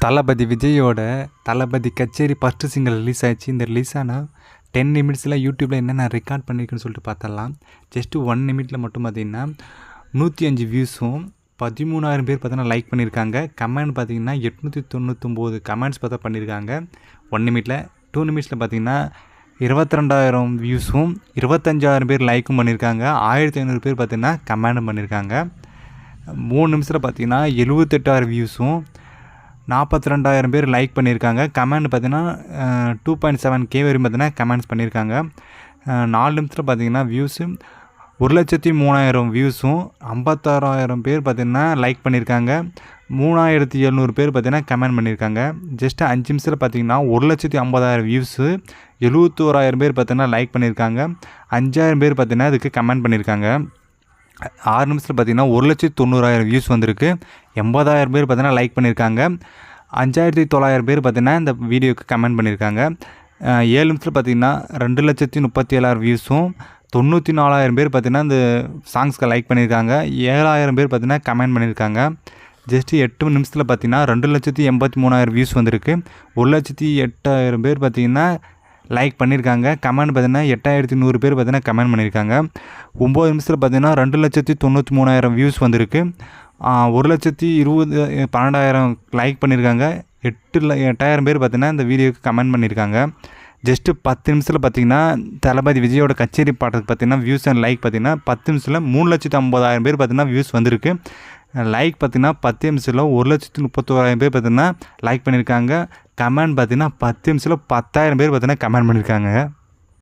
தளபதி விஜயோட தளபதி கச்சேரி first single release ஆயிடுச்சு. இந்த ரிலீஸ் ஆனால் 10 நிமிட்ஸில் யூடியூப்பில் என்னென்ன ரெக்கார்ட் பண்ணியிருக்குன்னு சொல்லிட்டு பார்த்தரலாம். ஜஸ்ட்டு 1 நிமிட்டில் மட்டும் பார்த்திங்கன்னா 105 வியூஸும் 13,000 பேர் பார்த்தீங்கன்னா லைக் பண்ணியிருக்காங்க. கமெண்ட் பார்த்திங்கன்னா 899 கமெண்ட்ஸ் பார்த்தா பண்ணியிருக்காங்க 1 நிமிட்டில். 2 நிமிட்ஸில் பார்த்திங்கன்னா 22,000 வியூஸும் 25,000 பேர் லைக்கும் பண்ணியிருக்காங்க. 1,500 பேர் பார்த்திங்கன்னா கமெண்டும் பண்ணியிருக்காங்க. 3 நிமிஷத்தில் பார்த்திங்கன்னா 78,000 வியூஸும் 42,000 பேர் லைக் பண்ணியிருக்காங்க. கமெண்ட் பார்த்திங்கன்னா 2.7K வரையும் பார்த்திங்கன்னா கமெண்ட்ஸ் பண்ணியிருக்காங்க. 4 நிமிஷத்தில் பார்த்திங்கன்னா வியூஸு 1,03,000 வியூஸும் 56,000 பேர் பார்த்திங்கன்னா லைக் பண்ணியிருக்காங்க. 3,700 பேர் பார்த்திங்கன்னா கமெண்ட் பண்ணியிருக்காங்க. ஜஸ்ட்டு 5 நிமிஷத்தில் பார்த்திங்கன்னா 1,50,000 வியூஸு 71,000 பேர் பார்த்திங்கன்னா லைக் பண்ணியிருக்காங்க. 5,000 பேர் பார்த்திங்கன்னா இதுக்கு கமெண்ட் பண்ணியிருக்காங்க. 6 நிமிஷத்தில் பார்த்திங்கன்னா 1,90,000 வியூஸ் வந்திருக்கு. 80,000 பேர் பார்த்திங்கன்னா லைக் பண்ணியிருக்காங்க. 5,900 பேர் பார்த்திங்கன்னா இந்த வீடியோவுக்கு கமெண்ட் பண்ணியிருக்காங்க. 7 நிமிஷத்தில் பார்த்திங்கன்னா 2,37,000 வியூஸும் 94,000 பேர் பார்த்திங்கன்னா இந்த சாங்ஸ்க்கு லைக் பண்ணியிருக்காங்க. 7,000 பேர் பார்த்திங்கன்னா கமெண்ட் பண்ணியிருக்காங்க. ஜஸ்ட்டு 8 நிமிஷத்தில் பார்த்திங்கன்னா 2,83,000 வியூஸ் வந்திருக்கு. 1,08,000 பேர் பார்த்திங்கன்னா லைக் பண்ணியிருக்காங்க. கமெண்ட் பார்த்திங்கன்னா 8,100 பேர் பார்த்திங்கன்னா கமெண்ட் பண்ணியிருக்காங்க. 9 நிமிஷத்தில் பார்த்திங்கன்னா 2,93,000 வியூஸ் வந்திருக்கு. 1,20,12,000 லைக் பண்ணியிருக்காங்க. 8,000 பேர் பார்த்திங்கன்னா இந்த வீடியோவுக்கு கமெண்ட் பண்ணியிருக்காங்க. ஜஸ்ட்டு 10 நிமிஷத்தில் பார்த்திங்கன்னா தளபதி விஜயோட கச்சேரி பாட்டுக்கு பார்த்திங்கன்னா வியூஸ் அண்ட் லைக் பார்த்திங்கன்னா 10 நிமிஷத்தில் 3,50,000 பேர் பார்த்திங்கன்னா வியூஸ் வந்திருக்கு. லைக் பார்த்திங்கன்னா 10 நிமிஷத்தில் 1,31,000 பேர் பார்த்திங்கன்னா லைக் பண்ணியிருக்காங்க. கமெண்ட் பார்த்திங்கன்னா 10 நிமிஷத்தில் 10,000 பேர் பார்த்திங்கன்னா கமெண்ட் பண்ணியிருக்காங்க.